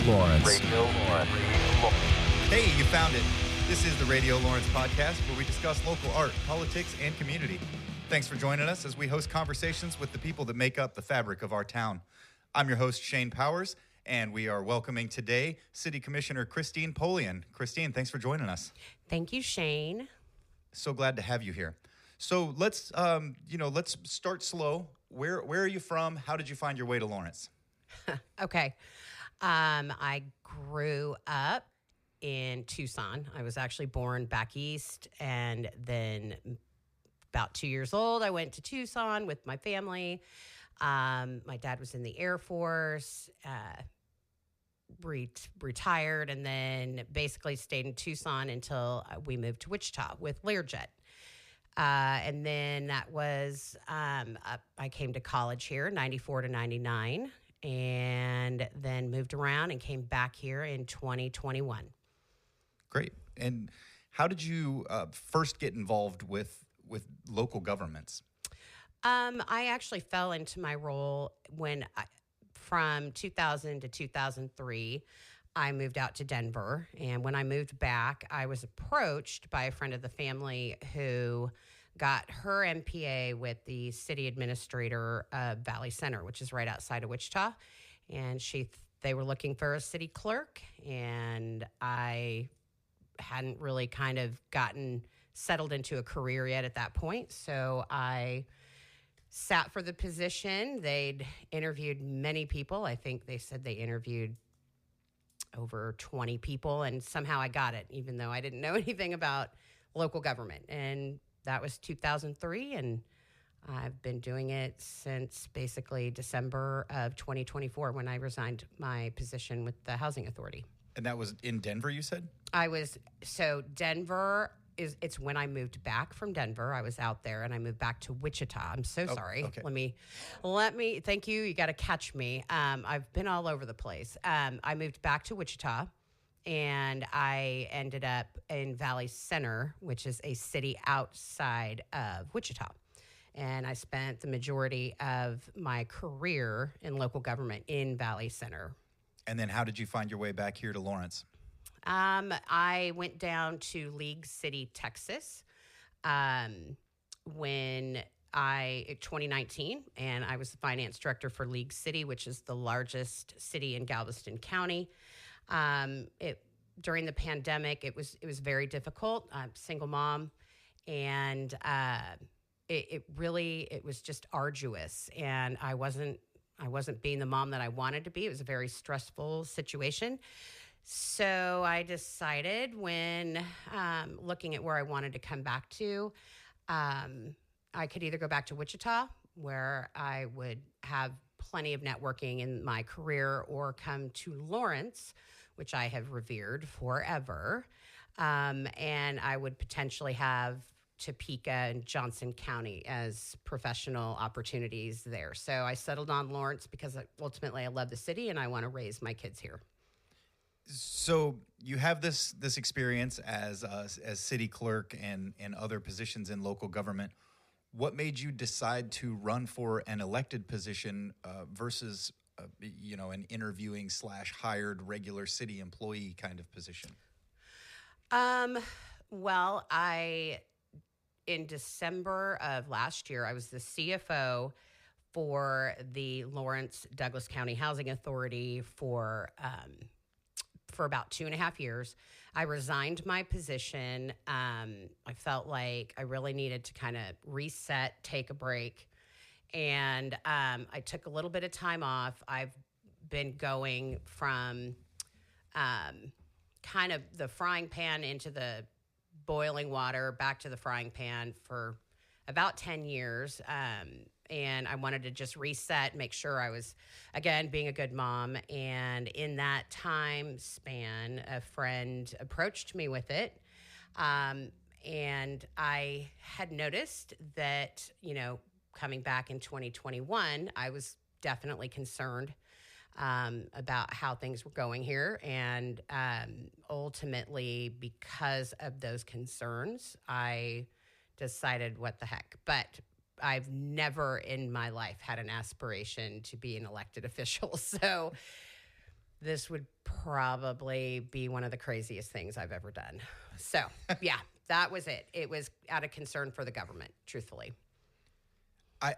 Lawrence. Radio Lawrence. Hey, you found it. This is the Radio Lawrence podcast where we discuss local art, politics, and community. Thanks for joining us as we host conversations with the people that make up the fabric of our town. I'm your host, Shane Powers, and we are welcoming today City Commissioner Kristine Polian. Kristine, thanks for joining us. Thank you, Shane. So glad to have you here. So let's start slow. Where are you from? How did you find your way to Lawrence? Okay. I grew up in Tucson. I was actually born back east, and then about 2 years old, I went to Tucson with my family. My dad was in the Air Force, retired, and then basically stayed in Tucson until we moved to Wichita with Learjet. And then that was, I came to college here, 94 to 99, and then moved around and came back here in 2021. Great. And how did you first get involved with local governments? I actually fell into my role from 2000 to 2003, I moved out to Denver. And when I moved back, I was approached by a friend of the family who got her MPA with the city administrator of Valley Center, which is right outside of Wichita. And they were looking for a city clerk, and I hadn't really kind of gotten settled into a career yet at that point. So I sat for the position. They'd interviewed many people. I think they said they interviewed over 20 people, and somehow I got it, even though I didn't know anything about local government. And that was 2003, and I've been doing it since basically December of 2024 when I resigned my position with the Housing Authority. And that was in Denver, you said? Denver it's when I moved back from Denver. I was out there and I moved back to Wichita. I'm so sorry. Okay. Let me, thank you. You got to catch me. I've been all over the place. I moved back to Wichita, and I ended up in Valley Center, which is a city outside of Wichita. And I spent the majority of my career in local government in Valley Center. And then how did you find your way back here to Lawrence? I went down to League City, Texas, when 2019, and I was the finance director for League City, which is the largest city in Galveston County. During the pandemic, it was very difficult. I'm a single mom, and it was just arduous, and I wasn't being the mom that I wanted to be. It was a very stressful situation. So I decided when looking at where I wanted to come back to, I could either go back to Wichita, where I would have plenty of networking in my career, or come to Lawrence, which I have revered forever. And I would potentially have Topeka and Johnson County as professional opportunities there. So I settled on Lawrence because ultimately I love the city and I want to raise my kids here. So you have this experience as city clerk and other positions in local government. What made you decide to run for an elected position versus an interviewing / hired regular city employee kind of position? Well, in December of last year, I was the CFO for the Lawrence Douglas County Housing Authority for about 2.5 years. I resigned my position. I felt like I really needed to kind of reset, take a break. And I took a little bit of time off. I've been going from kind of the frying pan into the boiling water, back to the frying pan for about 10 years. And I wanted to just reset, make sure I was, again, being a good mom. And in that time span, a friend approached me with it. And I had noticed that, coming back in 2021, I was definitely concerned about how things were going here. And ultimately, because of those concerns, I decided, what the heck. But I've never in my life had an aspiration to be an elected official. So this would probably be one of the craziest things I've ever done. So, yeah, that was it. It was out of concern for the government, truthfully.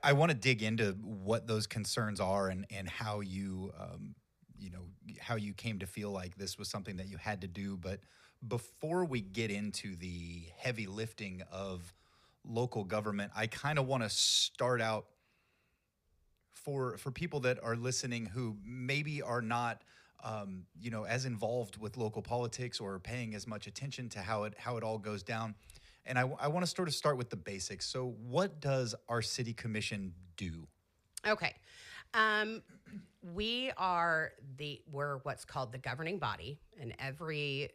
I want to dig into what those concerns are and how you, how you came to feel like this was something that you had to do. But before we get into the heavy lifting of local government, I kind of want to start out for people that are listening who maybe are not, as involved with local politics or paying as much attention to how it all goes down. And I want to sort of start with the basics. So what does our city commission do? Okay. We're what's called the governing body, and every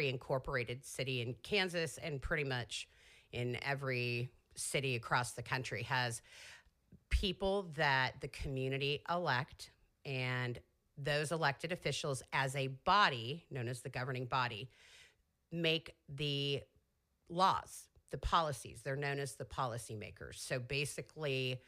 incorporated city in Kansas and pretty much in every city across the country has people that the community elect, and those elected officials as a body, known as the governing body, make the laws, the policies. They're known as the policymakers. So basically,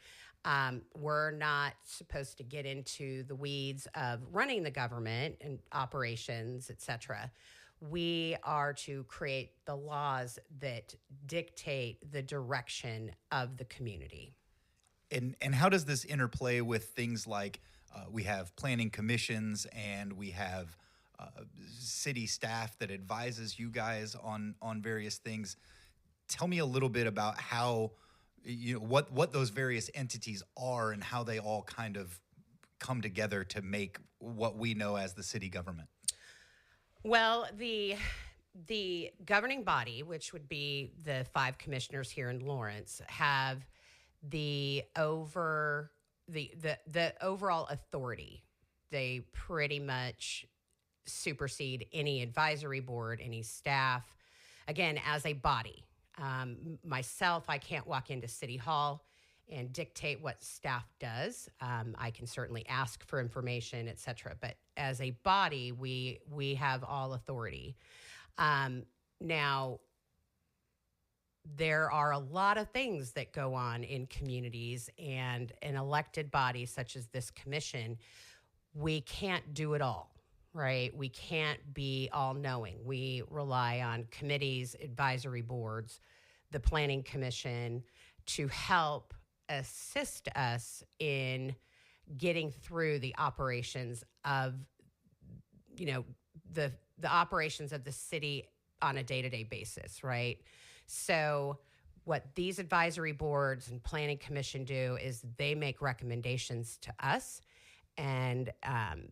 we're not supposed to get into the weeds of running the government and operations, et cetera. We are to create the laws that dictate the direction of the community. And how does this interplay with things like we have planning commissions and we have city staff that advises you guys on various things? Tell me a little bit about how, what those various entities are and how they all kind of come together to make what we know as the city government. Well, the governing body, which would be the 5 commissioners here in Lawrence, have the overall authority. They pretty much supersede any advisory board, any staff. Again, as a body, myself, I can't walk into City Hall and dictate what staff does. I can certainly ask for information, et cetera. But as a body, we have all authority. Now, there are a lot of things that go on in communities, and an elected body such as this commission, we can't do it all. Right? We can't be all-knowing. We rely on committees, advisory boards, the planning commission to help assist us in getting through the operations of, the operations of the city on a day-to-day basis, right? So what these advisory boards and planning commission do is they make recommendations to us. And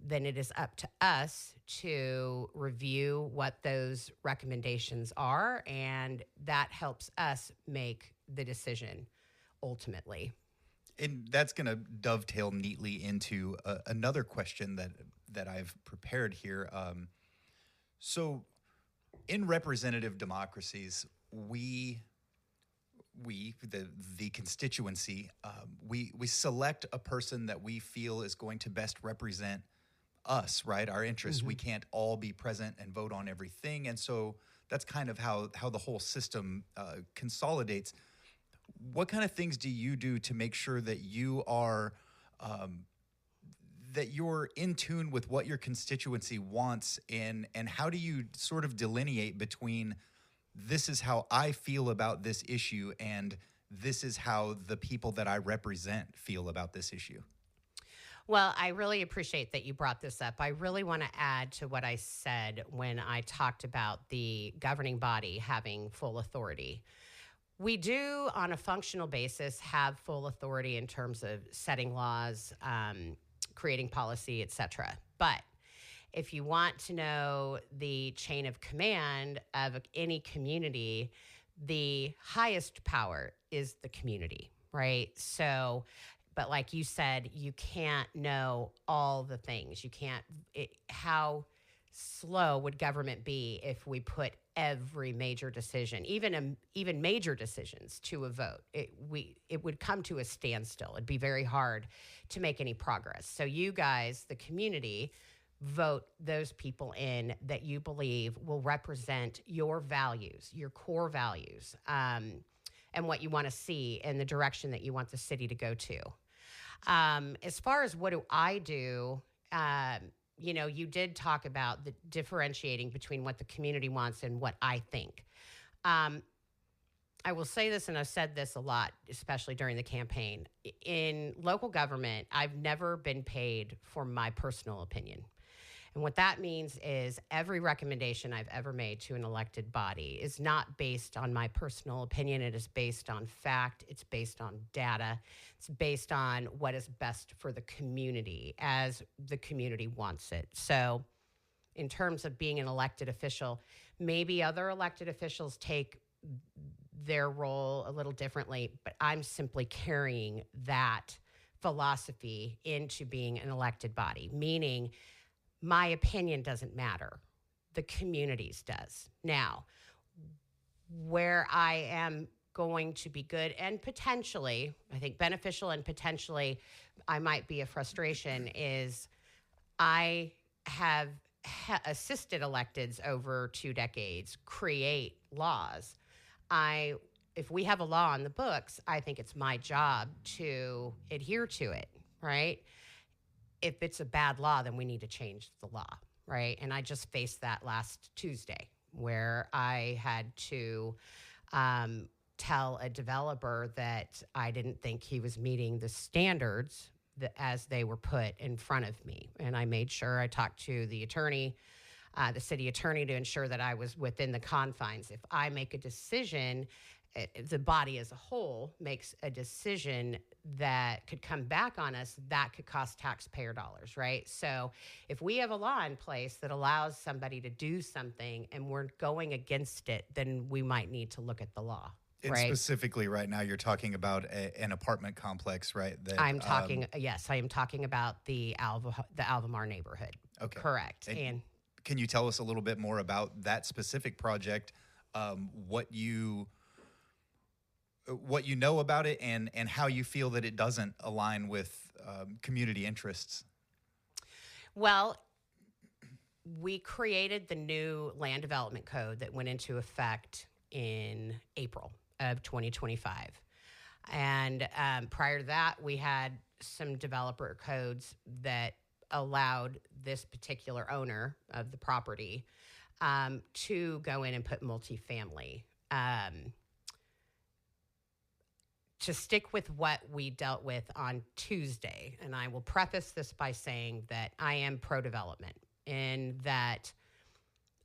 then it is up to us to review what those recommendations are, and that helps us make the decision ultimately. And that's going to dovetail neatly into another question that I've prepared here. So in representative democracies, the constituency, we select a person that we feel is going to best represent us, right? Our interests. Mm-hmm. We can't all be present and vote on everything. And so that's kind of how the whole system consolidates. What kind of things do you do to make sure that you are that you're in tune with what your constituency wants, and how do you sort of delineate between this is how I feel about this issue and this is how the people that I represent feel about this issue? Well, I really appreciate that you brought this up. I really want to add to what I said when I talked about the governing body having full authority. We do, on a functional basis, have full authority in terms of setting laws, creating policy, et cetera. But if you want to know the chain of command of any community, the highest power is the community, right? So, but like you said, you can't know all the things. You can't, how slow would government be if we put every major decision, even major decisions, to a vote? It would come to a standstill. It'd be very hard to make any progress. So you guys, the community, vote those people in that you believe will represent your values, your core values, and what you want to see in the direction that you want the city to go to. As far as what do I do, you did talk about the differentiating between what the community wants and what I think. I will say this, and I've said this a lot, especially during the campaign. In local government, I've never been paid for my personal opinion. And what that means is every recommendation I've ever made to an elected body is not based on my personal opinion. It is based on fact. It's based on data. It's based on what is best for the community as the community wants it. So in terms of being an elected official, maybe other elected officials take their role a little differently, but I'm simply carrying that philosophy into being an elected body, meaning my opinion doesn't matter. The community's does. Now, where I am going to be good and potentially, I think beneficial and potentially I might be a frustration is I have assisted electeds over 2 decades create laws. If we have a law on the books, I think it's my job to adhere to it, right? If it's a bad law, then we need to change the law, right? And I just faced that last Tuesday where I had to tell a developer that I didn't think he was meeting the standards as they were put in front of me. And I made sure I talked to the attorney, the city attorney, to ensure that I was within the confines. If I make a decision, if the body as a whole makes a decision that could come back on us, that could cost taxpayer dollars, right? So if we have a law in place that allows somebody to do something and we're going against it, then we might need to look at the law. And right? specifically right now, you're talking about an apartment complex, right? I'm talking, yes, I am talking about the Alvamar neighborhood. Okay. Correct. And can you tell us a little bit more about that specific project, what you know about it, and how you feel that it doesn't align with community interests? Well, we created the new land development code that went into effect in April of 2025. And prior to that, we had some developer codes that allowed this particular owner of the property to go in and put multifamily. To stick with what we dealt with on Tuesday, and I will preface this by saying that I am pro-development, in that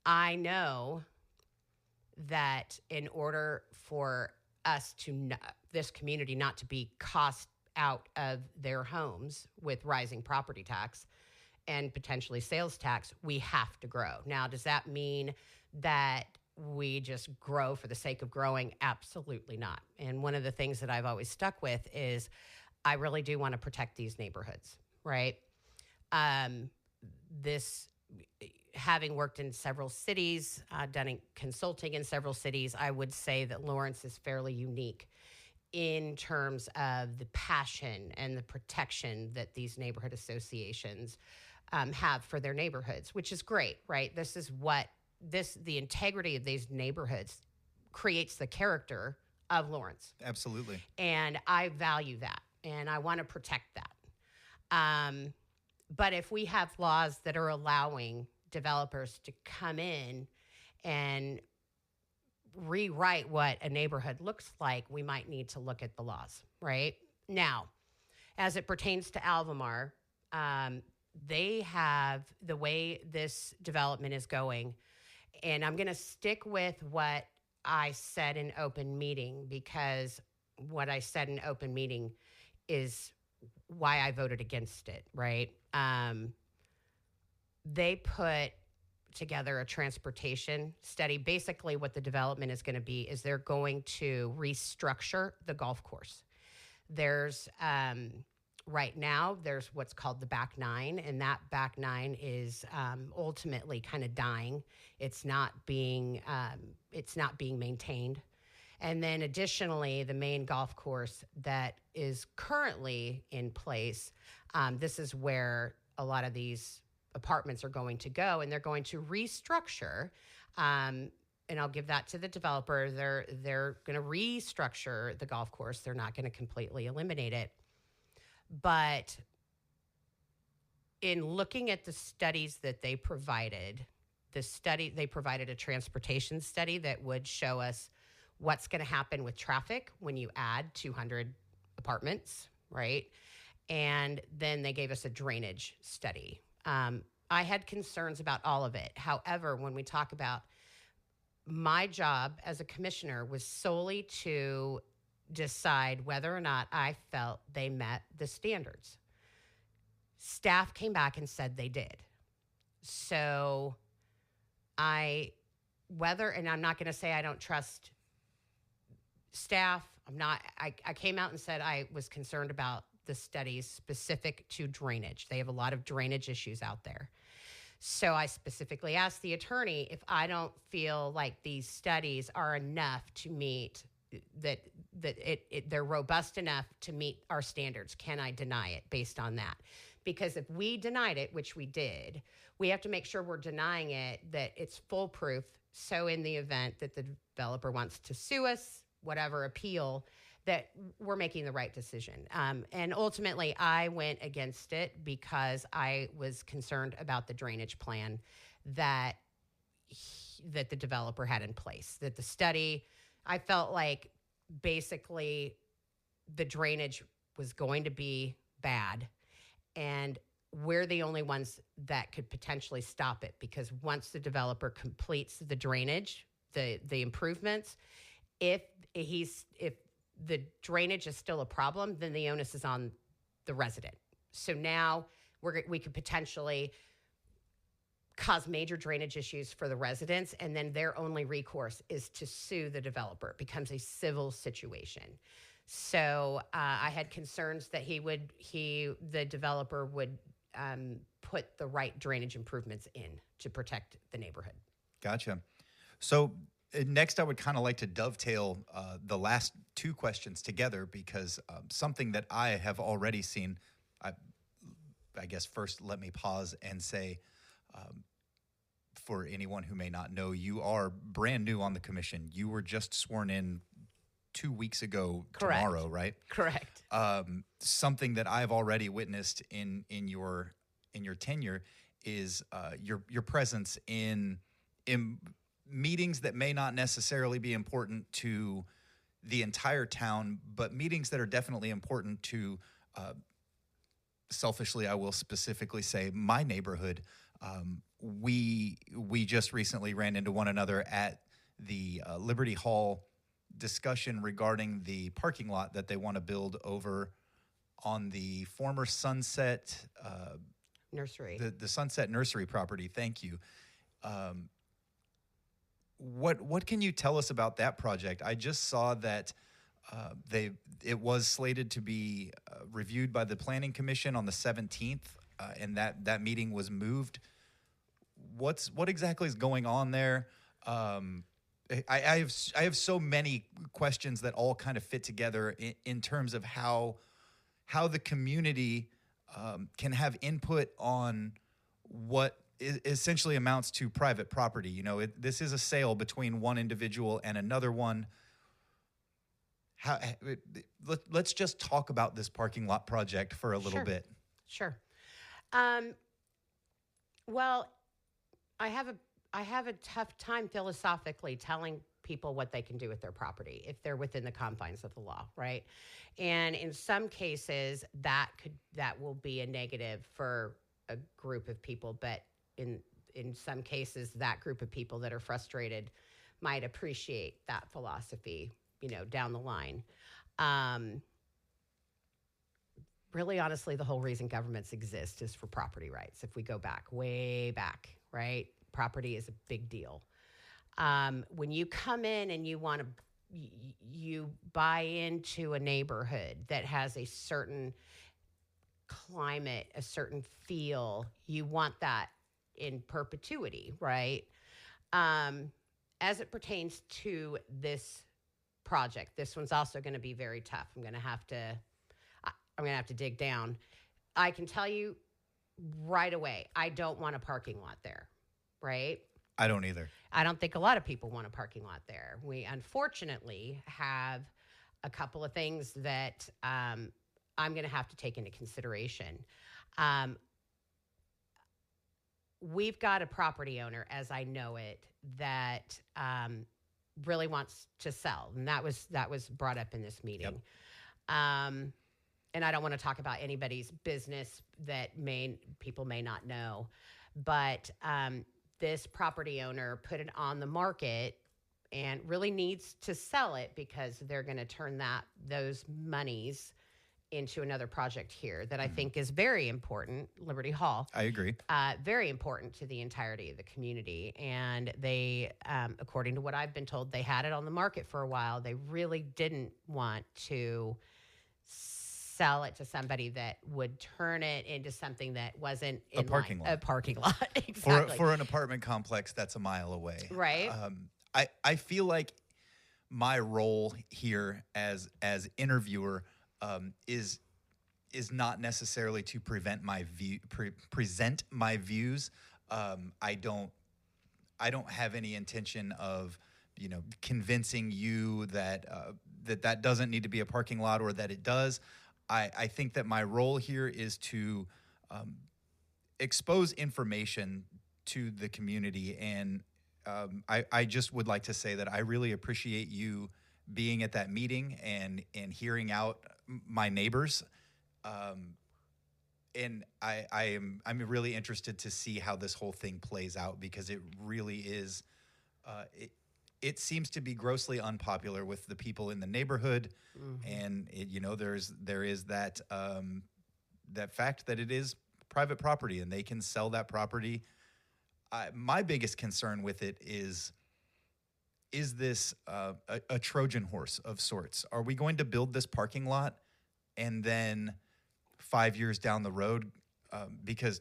I know that in order for us to, this community not to be cost out of their homes with rising property tax and potentially sales tax, we have to grow. Now, does that mean that we just grow for the sake of growing? Absolutely not. And one of the things that I've always stuck with is I really do want to protect these neighborhoods, right? Having worked in several cities, done consulting in several cities, I would say that Lawrence is fairly unique in terms of the passion and the protection that these neighborhood associations have for their neighborhoods, which is great, right? This is what the integrity of these neighborhoods creates the character of Lawrence. Absolutely. And I value that, and I want to protect that. But if we have laws that are allowing developers to come in and rewrite what a neighborhood looks like, we might need to look at the laws, right? Now, as it pertains to Alvamar, they have the way this development is going, and I'm going to stick with what I said in open meeting, because what I said in open meeting is why I voted against it, right? They put together a transportation study. Basically, what the development is going to be is they're going to restructure the golf course. There's right now, there's what's called the back nine, and that back nine is ultimately kind of dying. It's not being maintained. And then additionally, the main golf course that is currently in place, this is where a lot of these apartments are going to go, and they're going to restructure. And I'll give that to the developer. They're going to restructure the golf course. They're not going to completely eliminate it. But in looking at the studies that they provided, they provided a transportation study that would show us what's going to happen with traffic when you add 200 apartments, right? And then they gave us a drainage study. I had concerns about all of it. However, when we talk about my job as a commissioner was solely to decide whether or not I felt they met the standards. Staff came back and said they did. So and I'm not going to say I don't trust staff. I came out and said I was concerned about the studies specific to drainage. They have a lot of drainage issues out there. So I specifically asked the attorney if I don't feel like these studies are enough to meet that they're robust enough to meet our standards. Can I deny it based on that? Because if we denied it, which we did, we have to make sure we're denying it, that it's foolproof. So in the event that the developer wants to sue us, whatever, appeal, that we're making the right decision. And ultimately, I went against it because I was concerned about the drainage plan that the developer had in place. That the study, I felt like basically the drainage was going to be bad, and we're the only ones that could potentially stop it, because once the developer completes the drainage, the improvements, if the drainage is still a problem, then the onus is on the resident. So now we could potentially cause major drainage issues for the residents, and then their only recourse is to sue the developer. It becomes a civil situation. So I had concerns that the developer would put the right drainage improvements in to protect the neighborhood. Gotcha. So next, I would kind of like to dovetail the last two questions together, because something that I have already seen, I guess first let me pause and say, for anyone who may not know, you are brand new on the commission. You were just sworn in 2 weeks ago. Correct. Tomorrow, right? Correct. Something that I've already witnessed in your tenure is your presence in meetings that may not necessarily be important to the entire town, but meetings that are definitely important to, selfishly, I will specifically say, my neighborhood. We just recently ran into one another at the Liberty Hall discussion regarding the parking lot that they want to build over on the former Sunset Nursery. The Sunset Nursery property. Thank you. What can you tell us about that project? I just saw that it was slated to be reviewed by the Planning Commission on the 17th, and that meeting was moved. What exactly is going on there? I have so many questions that all kind of fit together in terms of how the community can have input on what essentially amounts to private property. You know, this is a sale between one individual and another one. Let's just talk about this parking lot project for a little bit. Sure. Well, I have a tough time philosophically telling people what they can do with their property if they're within the confines of the law, right? And in some cases, that will be a negative for a group of people, but in some cases, that group of people that are frustrated might appreciate that philosophy, down the line. Really, honestly, the whole reason governments exist is for property rights. If we go way back, right? Property is a big deal. When you come in and you buy into a neighborhood that has a certain climate, a certain feel, you want that in perpetuity, right? As it pertains to this project, this one's also going to be very tough. I'm going to have to dig down. I can tell you right away, I don't want a parking lot there, right? I don't either. I don't think a lot of people want a parking lot there. We unfortunately have a couple of things that I'm going to have to take into consideration. we've got a property owner, as I know it, that really wants to sell, and that was brought up in this meeting. And I don't want to talk about anybody's business that people may not know, but this property owner put it on the market and really needs to sell it because they're going to turn those monies into another project here that I think is very important, Liberty Hall. I agree. Very important to the entirety of the community. And they, according to what I've been told, they had it on the market for a while. They really didn't want to sell it to somebody that would turn it into something that wasn't a parking lot. A parking lot, exactly. For an apartment complex that's a mile away. Right. I feel like my role here as interviewer is not necessarily to present my views. I don't have any intention of convincing you that that doesn't need to be a parking lot or that it does. I think that my role here is to expose information to the community, and I just would like to say that I really appreciate you being at that meeting and hearing out my neighbors. And I'm really interested to see how this whole thing plays out, because it really is it seems to be grossly unpopular with the people in the neighborhood. And there is that that fact that it is private property and they can sell that property. My biggest concern with it is this a Trojan horse of sorts? Are we going to build this parking lot and then 5 years down the road, because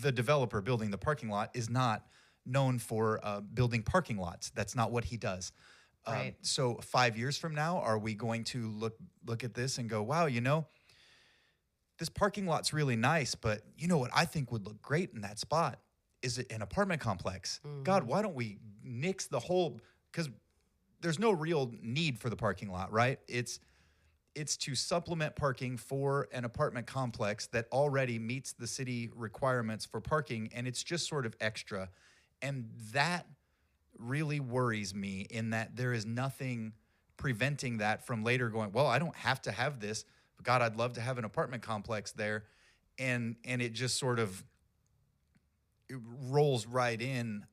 the developer building the parking lot is not known for building parking lots. That's not what he does. Right. So 5 years from now, are we going to look at this and go, wow, this parking lot's really nice, but you know what I think would look great in that spot is an apartment complex. God, why don't we nix the whole, because there's no real need for the parking lot, right? It's to supplement parking for an apartment complex that already meets the city requirements for parking, and it's just sort of extra. And that really worries me, in that there is nothing preventing that from later going, well, I don't have to have this, but God, I'd love to have an apartment complex there. And it just sort of it rolls right in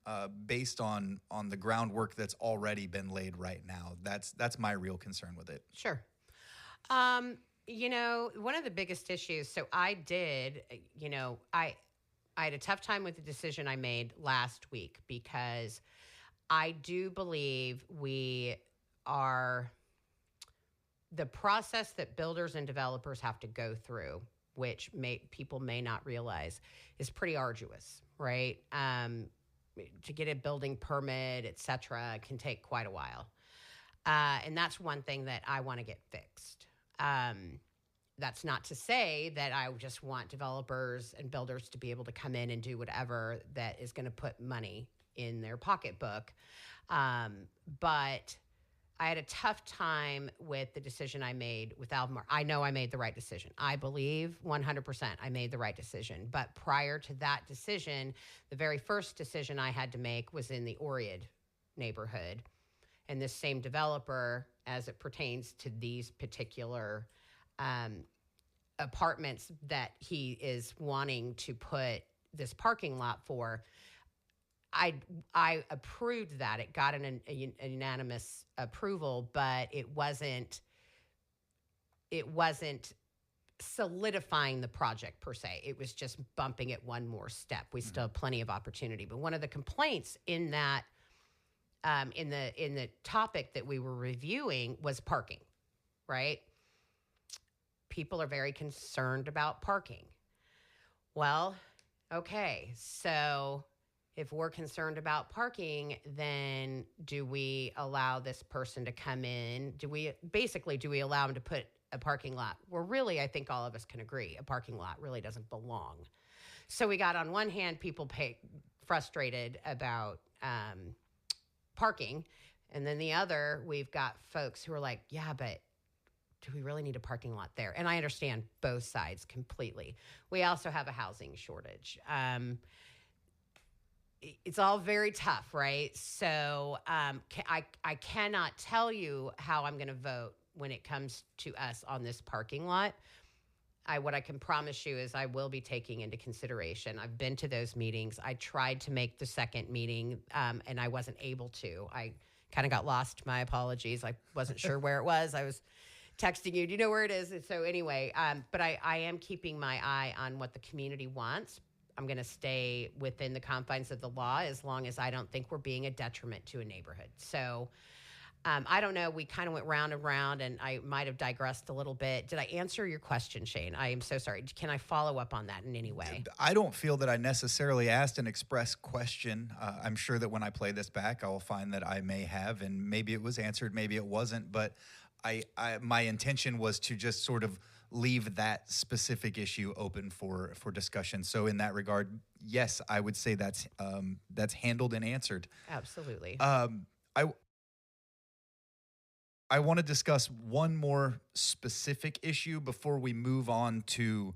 based on the groundwork that's already been laid right now. That's my real concern with it. Sure. One of the biggest issues, so I had a tough time with the decision I made last week, because I do believe the process that builders and developers have to go through, which people may not realize, is pretty arduous, right? To get a building permit, et cetera, can take quite a while. And that's one thing that I want to get fixed. That's not to say that I just want developers and builders to be able to come in and do whatever that is going to put money in their pocketbook. But I had a tough time with the decision I made with Albemarle. I know I made the right decision. I believe 100% I made the right decision. But prior to that decision, the very first decision I had to make was in the Oread neighborhood. And this same developer, as it pertains to these particular apartments that he is wanting to put this parking lot for, I approved that. It got an unanimous approval, but it wasn't solidifying the project per se. It was just bumping it one more step. We still have plenty of opportunity. But one of the complaints in that in the topic that we were reviewing was parking, right? People are very concerned about parking. Well, okay, so if we're concerned about parking, then do we allow this person to come in? Do we allow them to put a parking lot where really, I think all of us can agree, a parking lot really doesn't belong? So we got, on one hand, people frustrated about parking. And then the other, we've got folks who are like, yeah, but do we really need a parking lot there? And I understand both sides completely. We also have a housing shortage. it's all very tough, right? So I cannot tell you how I'm going to vote when it comes to us on this parking lot. What I can promise you is I will be taking into consideration. I've been to those meetings. I tried to make the second meeting, and I wasn't able to. I kind of got lost. My apologies. I wasn't sure where it was. I was texting you. Do you know where it is? And so anyway, but I am keeping my eye on what the community wants. I'm going to stay within the confines of the law as long as I don't think we're being a detriment to a neighborhood. So I don't know. We kind of went round and round, and I might have digressed a little bit. Did I answer your question, Shane? I am so sorry. Can I follow up on that in any way? I don't feel that I necessarily asked an express question. I'm sure that when I play this back, I will find that I may have, and maybe it was answered, maybe it wasn't. But my intention was to just sort of leave that specific issue open for discussion. So in that regard, yes, I would say that's handled and answered. Absolutely. I want to discuss one more specific issue before we move on to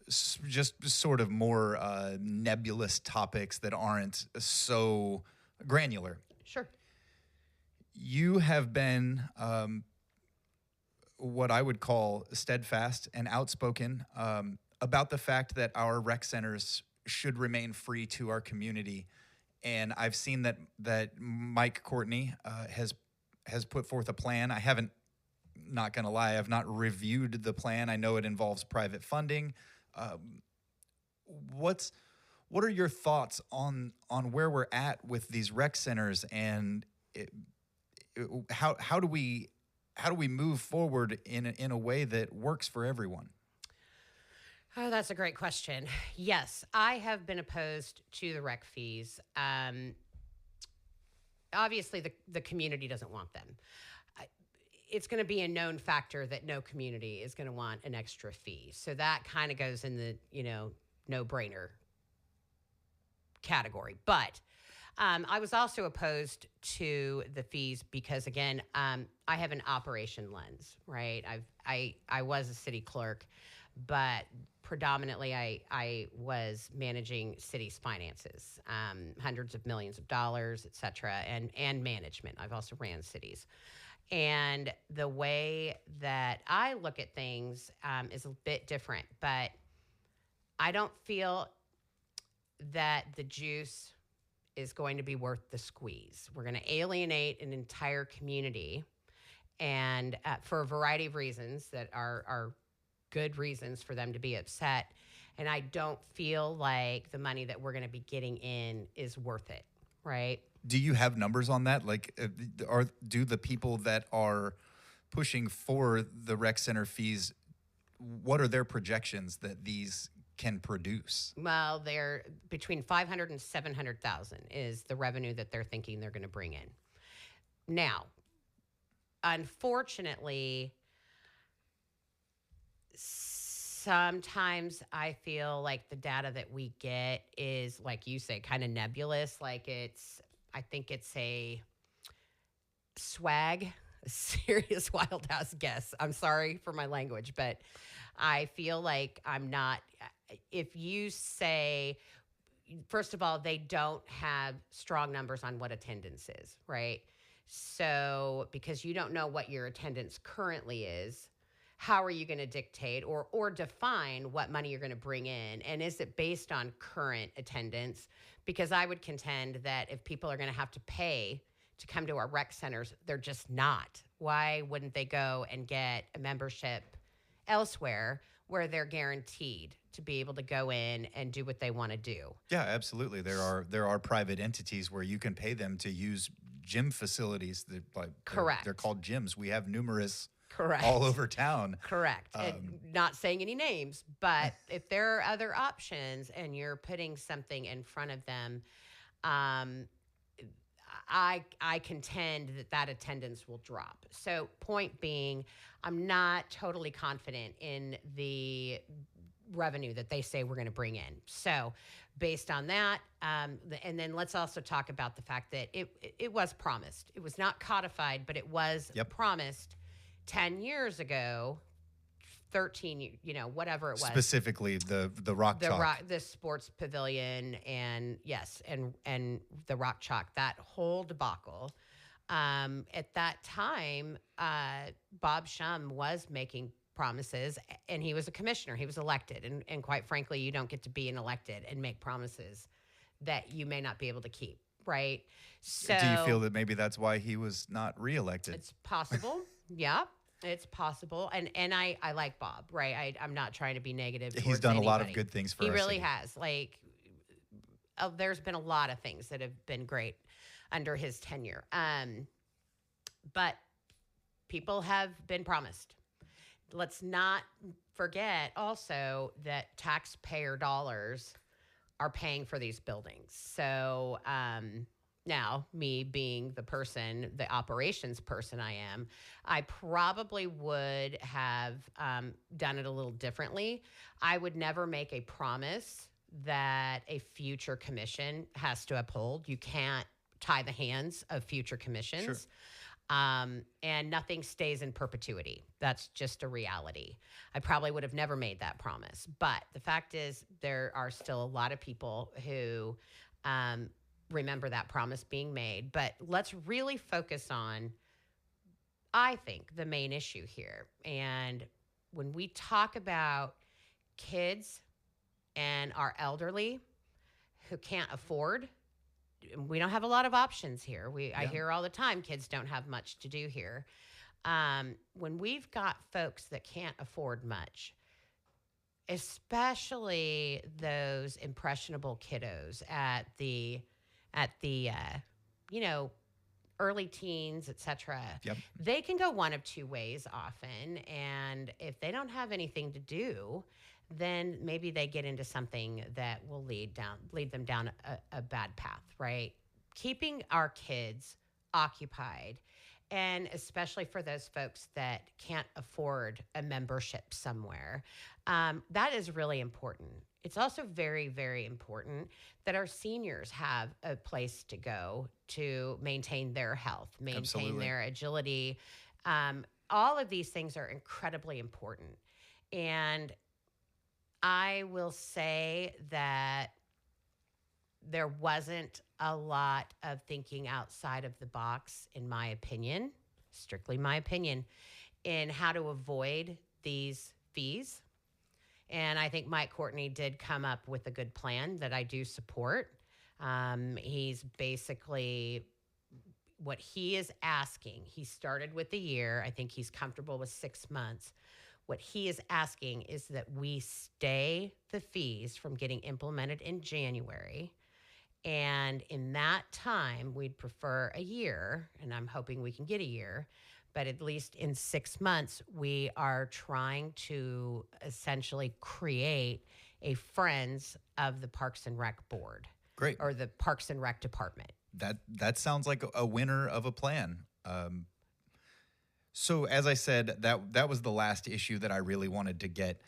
just sort of more nebulous topics that aren't so granular. Sure. You have been what I would call steadfast and outspoken about the fact that our rec centers should remain free to our community. And I've seen that Mike Courtney has put forth a plan. I haven't, not going to lie, I've not reviewed the plan. I know it involves private funding. What are your thoughts on where we're at with these rec centers, and how do we move forward in a way that works for everyone? Oh, that's a great question. Yes, I have been opposed to the rec fees. Obviously, the community doesn't want them. It's going to be a known factor that no community is going to want an extra fee. So that kind of goes in the, no-brainer category. But I was also opposed to the fees because, again, I have an operation lens, right? I was a city clerk, but predominantly I was managing city's finances, hundreds of millions of dollars, et cetera, and management. I've also ran cities. And the way that I look at things is a bit different, but I don't feel that the juice is going to be worth the squeeze. We're going to alienate an entire community, and for a variety of reasons that are good reasons for them to be upset. And I don't feel like the money that we're going to be getting in is worth it, right? Do you have numbers on that? Like, do the people that are pushing for the rec center fees, what are their projections that these can produce? Well, they're between 500 and 700,000 is the revenue that they're thinking they're going to bring in. Now, unfortunately, sometimes I feel like the data that we get is, like you say, kind of nebulous. Like I think it's a swag, a serious wild ass guess. I'm sorry for my language, but I feel like I'm not. If you say, first of all, they don't have strong numbers on what attendance is, right? So because you don't know what your attendance currently is, how are you going to dictate or define what money you're going to bring in? And is it based on current attendance? Because I would contend that if people are going to have to pay to come to our rec centers, they're just not. Why wouldn't they go and get a membership elsewhere where they're guaranteed to be able to go in and do what they want to do? Yeah, absolutely. There are private entities where you can pay them to use gym facilities. Correct. They're called gyms. We have numerous. Correct. All over town. Correct. And not saying any names, but if there are other options and you're putting something in front of them, I contend that attendance will drop. So point being, I'm not totally confident in the revenue that they say we're going to bring in. So based on that, and then let's also talk about the fact that it was promised. It was not codified, but it was promised 10 years ago, 13, whatever it was. Specifically the rock chalk. The sports pavilion, and yes, and the rock chalk, that whole debacle. At that time, Bob Shum was making promises, and he was a commissioner. He was elected, and quite frankly, you don't get to be an elected and make promises that you may not be able to keep, right? So, do you feel that maybe that's why he was not reelected? It's possible. Yeah, it's possible. And I like Bob, right? I'm not trying to be negative. He's done a lot of good things for us. He really has. Like, there's been a lot of things that have been great under his tenure. But people have been promised. Let's not forget also that taxpayer dollars are paying for these buildings. So now, me being the operations person I probably would have done it a little differently. I would never make a promise that a future commission has to uphold. You can't tie the hands of future commissions. Sure. And nothing stays in perpetuity. That's just a reality. I probably would have never made that promise. But the fact is, there are still a lot of people who remember that promise being made. But let's really focus on, I think, the main issue here. And when we talk about kids and our elderly who can't afford, we don't have a lot of options here. I hear all the time, kids don't have much to do here. When we've got folks that can't afford much, especially those impressionable kiddos at the early teens, etc. Yep. They can go one of two ways often, and if they don't have anything to do, then maybe they get into something that will lead them down a bad path, right? Keeping our kids occupied, and especially for those folks that can't afford a membership somewhere, that is really important. It's also very, very important that our seniors have a place to go to maintain their health, maintain Absolutely. their agility. All of these things are incredibly important. And I will say that there wasn't a lot of thinking outside of the box, in my opinion, strictly my opinion, in how to avoid these fees. And I think Mike Courtney did come up with a good plan that I do support. He's basically, what he is asking, he started with a year. I think he's comfortable with 6 months. What he is asking is that we stay the fees from getting implemented in January. And in that time, we'd prefer a year, and I'm hoping we can get a year, but at least in 6 months, we are trying to essentially create a Friends of the Parks and Rec Board. Great. Or the Parks and Rec Department. That sounds like a winner of a plan. So as I said, that was the last issue that I really wanted to get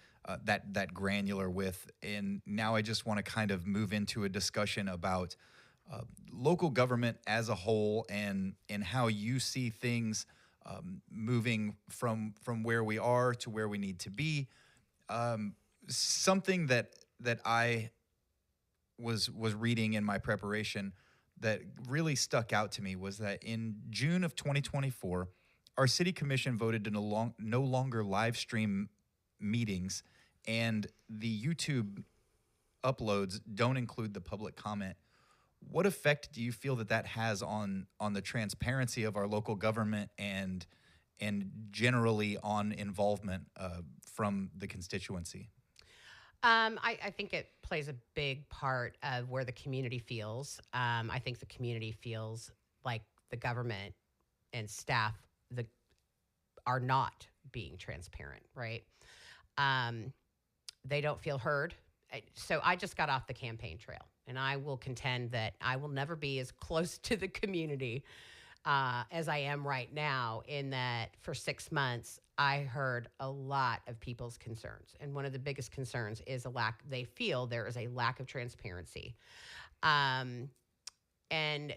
that granular with. And now I just want to kind of move into a discussion about local government as a whole and how you see things moving from where we are to where we need to be. Something that I was reading in my preparation that really stuck out to me was that in June of 2024, our city commission voted to no longer live stream meetings, and the YouTube uploads don't include the public comment. What effect do you feel that has on the transparency of our local government and generally on involvement from the constituency? I think it plays a big part of where the community feels. I think the community feels like the government and staff are not being transparent, right? They don't feel heard. So I just got off the campaign trail, and I will contend that I will never be as close to the community as I am right now, in that for 6 months, I heard a lot of people's concerns. And one of the biggest concerns is they feel there is a lack of transparency. And they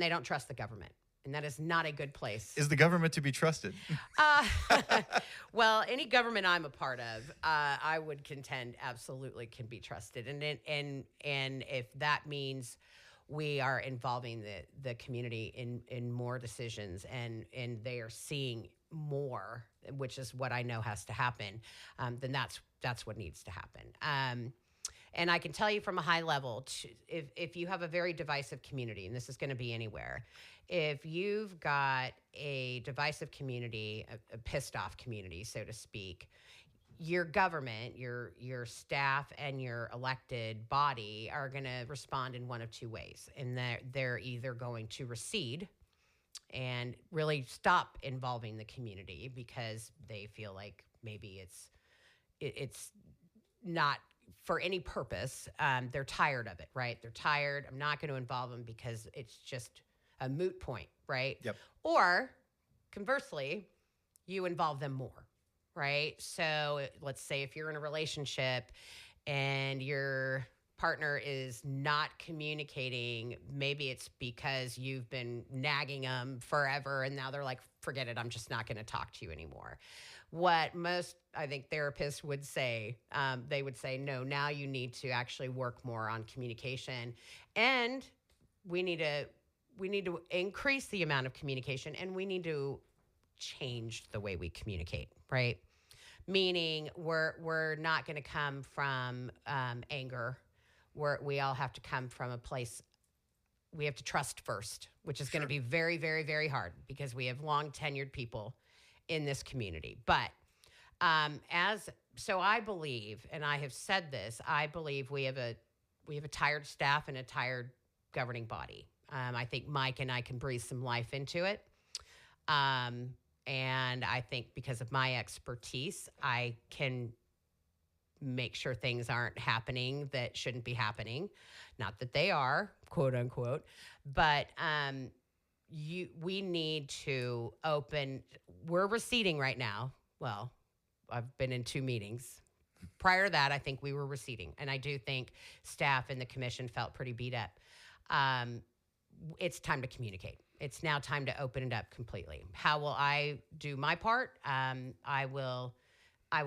don't trust the government. And that is not a good place. Is the government to be trusted? Uh, well, any government I'm a part of, I would contend absolutely can be trusted. And if that means we are involving the community in more decisions and they are seeing more, which is what I know has to happen, then that's what needs to happen. And I can tell you from a high level, if you have a very divisive community, and this is going to be anywhere, if you've got a divisive community, a pissed off community, so to speak, your government, your staff, and your elected body are going to respond in one of two ways. And they're either going to recede and really stop involving the community because they feel like maybe it's not for any purpose. They're tired of it, right? They're tired. I'm not going to involve them because it's just a moot point, right? Yep. Or conversely, you involve them more, right? So let's say if you're in a relationship and your partner is not communicating, maybe it's because you've been nagging them forever and now they're like, forget it, I'm just not going to talk to you anymore. What most, I think, therapists would say, they would say, no, now you need to actually work more on communication, and we need to increase the amount of communication, and we need to change the way we communicate, right? Meaning we're not going to come from anger. We all have to come from a place. We have to trust first, which is going to be very, very, very hard because we have long tenured people in this community. But so I believe, and I have said this, I believe we have a tired staff and a tired governing body. I think Mike and I can breathe some life into it. And I think because of my expertise, I can make sure things aren't happening that shouldn't be happening. Not that they are, quote unquote, but we need to open. We're receding right now. Well, I've been in 2 meetings. Prior to that, I think we were receding. And I do think staff and the commission felt pretty beat up. It's time to communicate. It's now time to open it up completely. How will I do my part? I will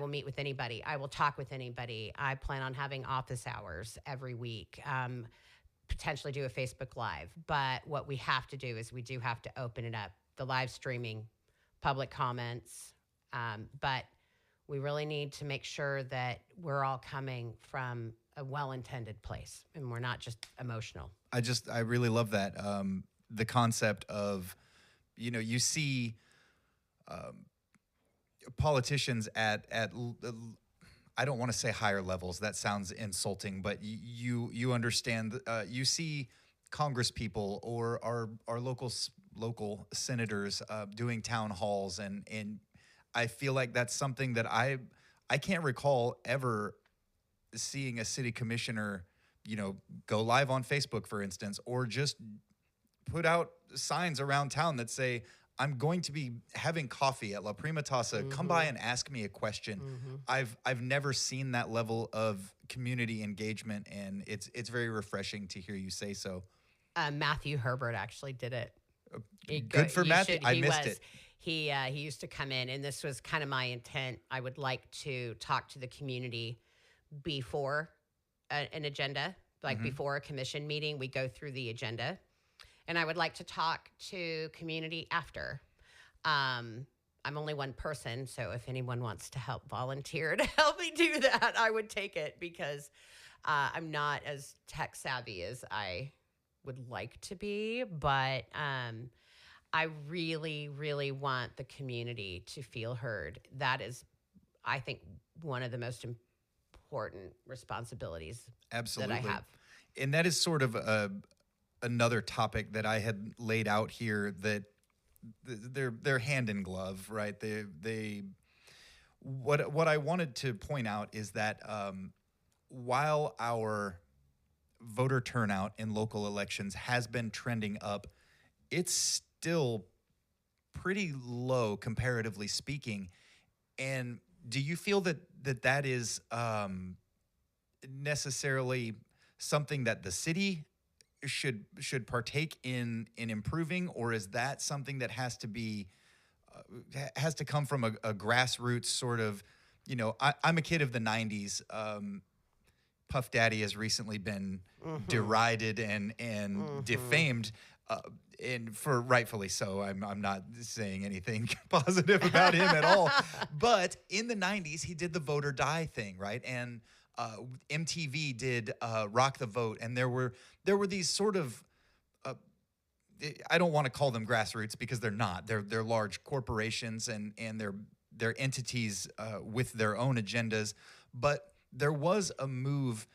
meet with anybody. I will talk with anybody. I plan on having office hours every week, potentially do a Facebook Live. But what we have to do is we do have to open it up, the live streaming, public comments. But we really need to make sure that we're all coming from a well-intended place and we're not just emotional. I really love that. The concept of, you see politicians at I don't want to say higher levels. That sounds insulting, but you understand. You see Congress people or our local senators doing town halls, and I feel like that's something that I can't recall ever seeing a city commissioner, go live on Facebook, for instance, or just put out signs around town that say, I'm going to be having coffee at La Prima Tassa. Mm-hmm. Come by and ask me a question. Mm-hmm. I've never seen that level of community engagement, and it's very refreshing to hear you say so. Matthew Herbert actually did it. Good for Matthew. I missed it. He used to come in, and this was kind of my intent. I would like to talk to the community before an agenda, like mm-hmm. before a commission meeting. We go through the agenda. And I would like to talk to community after. I'm only one person, so if anyone wants to volunteer to help me do that, I would take it because I'm not as tech savvy as I would like to be. But I really, really want the community to feel heard. That is, I think, one of the most important responsibilities Absolutely. that I have. And that is sort of another topic that I had laid out here, that they're hand in glove, right? What I wanted to point out is that while our voter turnout in local elections has been trending up, it's still pretty low comparatively speaking. And do you feel that is necessarily something that the city should partake in improving, or is that something that has to come from a grassroots sort of, I'm a kid of the 90s. Puff Daddy has recently been derided and defamed, and for rightfully so. I'm not saying anything positive about him at all. But in the 90s, he did the vote or die thing, right? And MTV did Rock the Vote, and there were these sort of I don't want to call them grassroots because they're not. They're large corporations and they're entities with their own agendas, but there was a move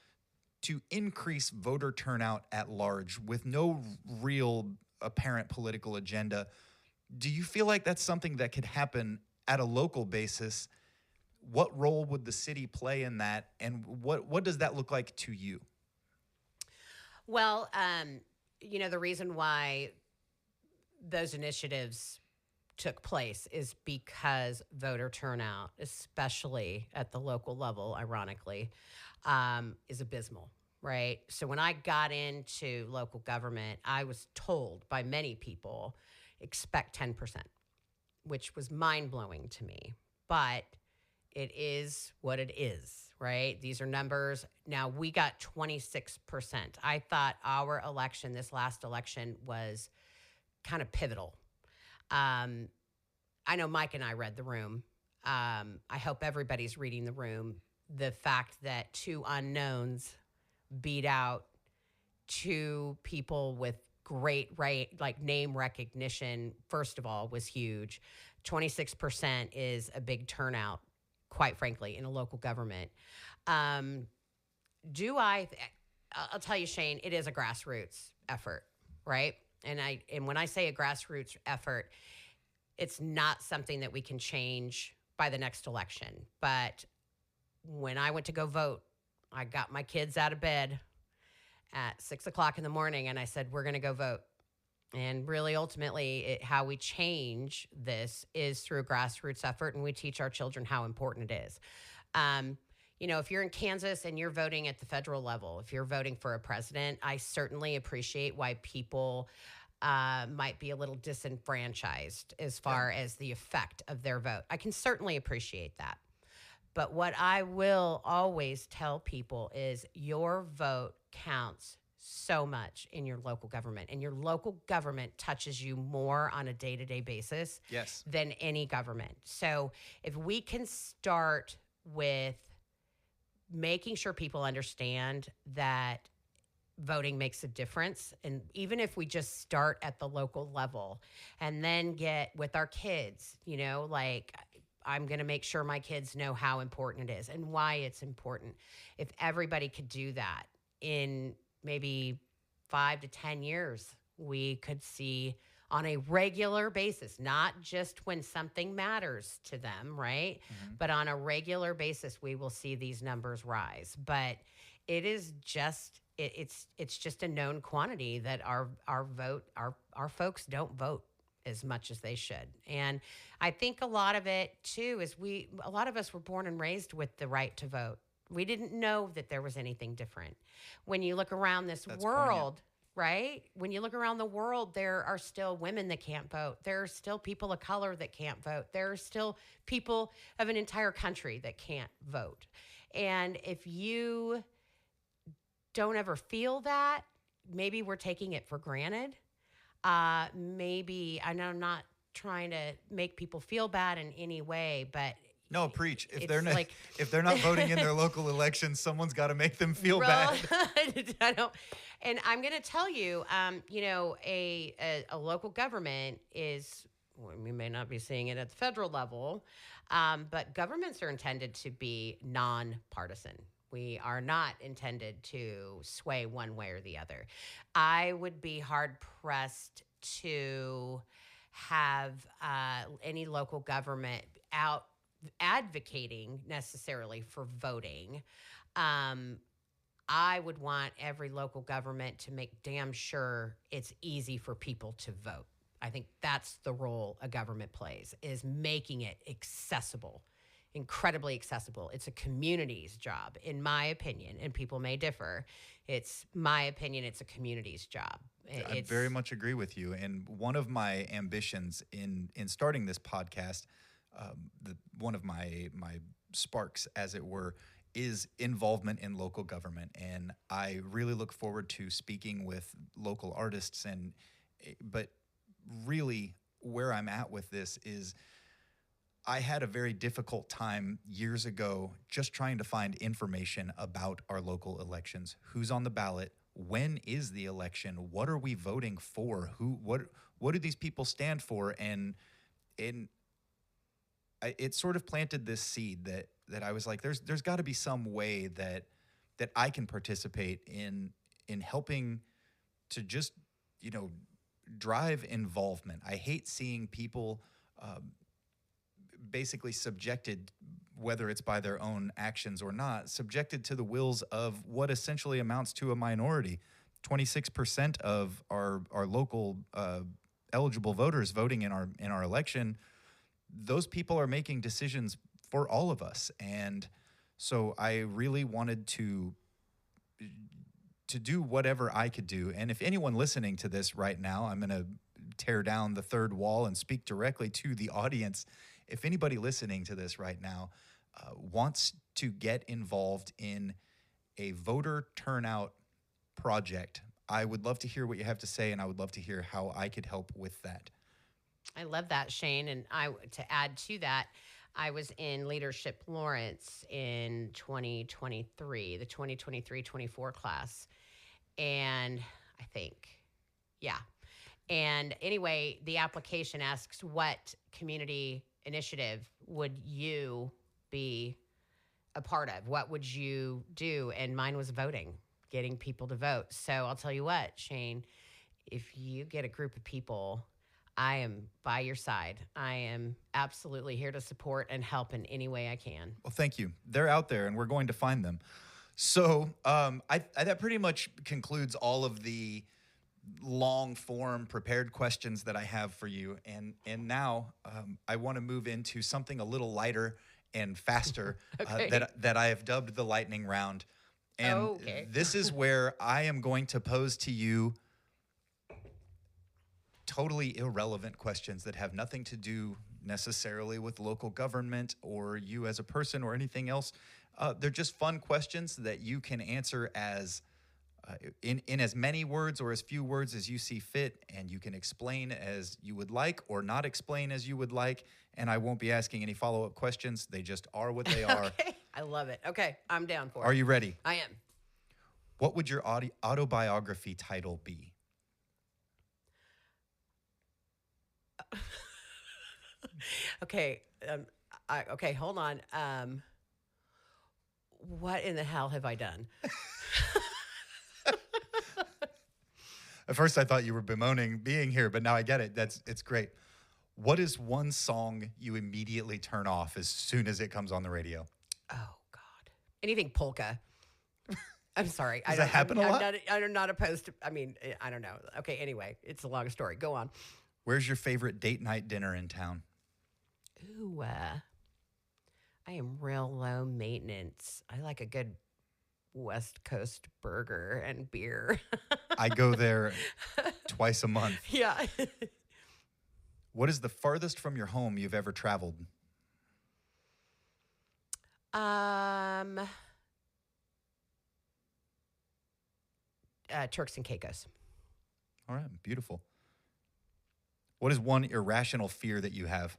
to increase voter turnout at large with no real apparent political agenda. Do you feel like that's something that could happen at a local basis? What role would the city play in that, and what does that look like to you? Well, the reason why those initiatives took place is because voter turnout, especially at the local level, ironically, is abysmal, right? So when I got into local government, I was told by many people, expect 10%, which was mind-blowing to me. But it is what it is, right? These are numbers. Now, we got 26%. I thought our election, this last election, was kind of pivotal. I know Mike and I read the room. I hope everybody's reading the room. The fact that two unknowns beat out two people with great name recognition, first of all, was huge. 26% is a big turnout, quite frankly, in a local government. I'll tell you, Shane, it is a grassroots effort, right? And when I say a grassroots effort, it's not something that we can change by the next election. But when I went to go vote, I got my kids out of bed at 6 o'clock in the morning, and I said, we're going to go vote. And really, ultimately, how we change this is through a grassroots effort, and we teach our children how important it is. If you're in Kansas and you're voting at the federal level, if you're voting for a president, I certainly appreciate why people might be a little disenfranchised as far as the effect of their vote. I can certainly appreciate that. But what I will always tell people is your vote counts so much in your local government, and your local government touches you more on a day-to-day basis than any government. So if we can start with making sure people understand that voting makes a difference, and even if we just start at the local level and then get with our kids, I'm going to make sure my kids know how important it is and why it's important. If everybody could do that in maybe 5 to 10 years, we could see on a regular basis, not just when something matters to them, right? Mm-hmm. But on a regular basis, we will see these numbers rise. But it is just, it's just a known quantity that our folks don't vote as much as they should. And I think a lot of it too is a lot of us were born and raised with the right to vote. We didn't know that there was anything different. When you look around this world, right? When you look around the world, there are still women that can't vote. There are still people of color that can't vote. There are still people of an entire country that can't vote. And if you don't ever feel that, maybe we're taking it for granted. Maybe, I know I'm not trying to make people feel bad in any way, but no, preach. If they're not voting in their local elections, someone's got to make them feel bad. I don't. And I'm going to tell you, a local government is, we may not be seeing it at the federal level, but governments are intended to be nonpartisan. We are not intended to sway one way or the other. I would be hard-pressed to have any local government out advocating necessarily for voting. I would want every local government to make damn sure it's easy for people to vote. I think that's the role a government plays, is making it accessible incredibly accessible. It's a community's job, in my opinion, and people may differ. It's my opinion, it's a community's job. I very much agree with you. And one of my ambitions in starting this podcast, one of my sparks, as it were, is involvement in local government. And I really look forward to speaking with local artists. But really, where I'm at with this is I had a very difficult time years ago just trying to find information about our local elections. Who's on the ballot? When is the election? What are we voting for? What do these people stand for? And it sort of planted this seed that I was like, there's got to be some way that I can participate in helping to just, drive involvement. I hate seeing people basically subjected, whether it's by their own actions or not, subjected to the wills of what essentially amounts to a minority. 26% of our local eligible voters voting in our election, those people are making decisions for all of us. And so I really wanted to do whatever I could do. And if anyone listening to this right now, I'm going to tear down the third wall and speak directly to the audience. If anybody listening to this right now wants to get involved in a voter turnout project, I would love to hear what you have to say, and I would love to hear how I could help with that. I love that, Shane. And to add to that, I was in Leadership Lawrence in 2023, the 2023-24 class. And I think, yeah. And anyway, the application asks, what community initiative would you be a part of? What would you do? And mine was voting, getting people to vote. So I'll tell you what, Shane, if you get a group of people, I am by your side. I am absolutely here to support and help in any way I can. Well, thank you. They're out there, and we're going to find them. So that pretty much concludes all of the long-form prepared questions that I have for you. And now I want to move into something a little lighter and faster Okay. that I have dubbed the lightning round. And this is where I am going to pose to you totally irrelevant questions that have nothing to do necessarily with local government or you as a person or anything else. They're just fun questions that you can answer as in as many words or as few words as you see fit, and you can explain as you would like or not explain as you would like. And I won't be asking any follow-up questions. They just are what they are. Okay. I love it. Okay, I'm down for it. Are you ready? I am. What would your autobiography title be? Okay. Okay, hold on. What in the hell have I done? At first, I thought you were bemoaning being here, but now I get it. It's great. What is one song you immediately turn off as soon as it comes on the radio? Oh, God. Anything polka. I'm sorry. Does that happen a lot? I'm not opposed to, I don't know. Okay, anyway, it's a long story. Go on. Where's your favorite date night dinner in town? Ooh, I am real low maintenance. I like a good West Coast burger and beer. I go there twice a month. Yeah. What is the farthest from your home you've ever traveled? Turks and Caicos. All right, beautiful. What is one irrational fear that you have?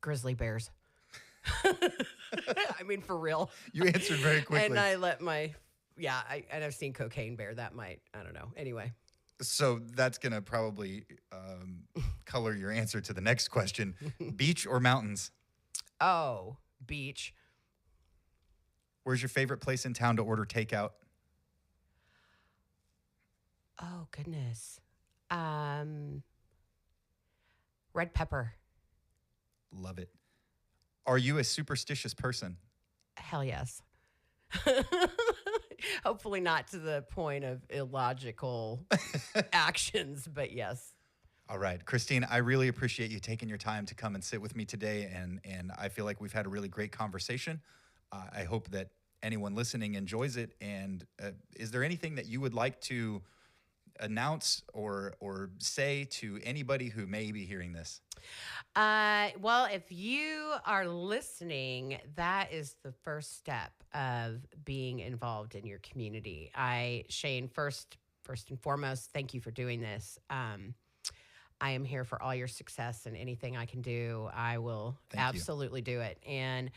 Grizzly bears. For real. You answered very quickly. And I let I've seen cocaine bear. That might, I don't know. Anyway. So that's going to probably color your answer to the next question. Beach or mountains? Oh, beach. Where's your favorite place in town to order takeout? Oh, goodness. Red Pepper. Love it. Are you a superstitious person? Hell yes. Hopefully not to the point of illogical actions, but yes. All right, Kristine, I really appreciate you taking your time to come and sit with me today, and I feel like we've had a really great conversation. I hope that anyone listening enjoys it. And is there anything that you would like to announce or say to anybody who may be hearing this? Well, if you are listening, that is the first step of being involved in your community. Shane, first and foremost, thank you for doing this. I am here for all your success, and anything I can do, I will absolutely do it. And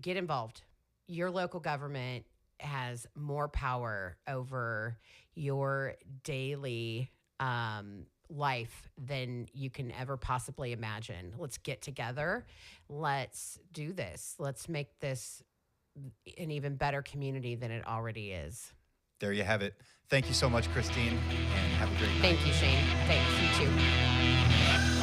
get involved. Your local government has more power over your daily life than you can ever possibly imagine. Let's get together. Let's do this. Let's make this an even better community than it already is. There you have it. Thank you so much, Kristine, and have a great night. Thank you, Shane. Thanks. You too.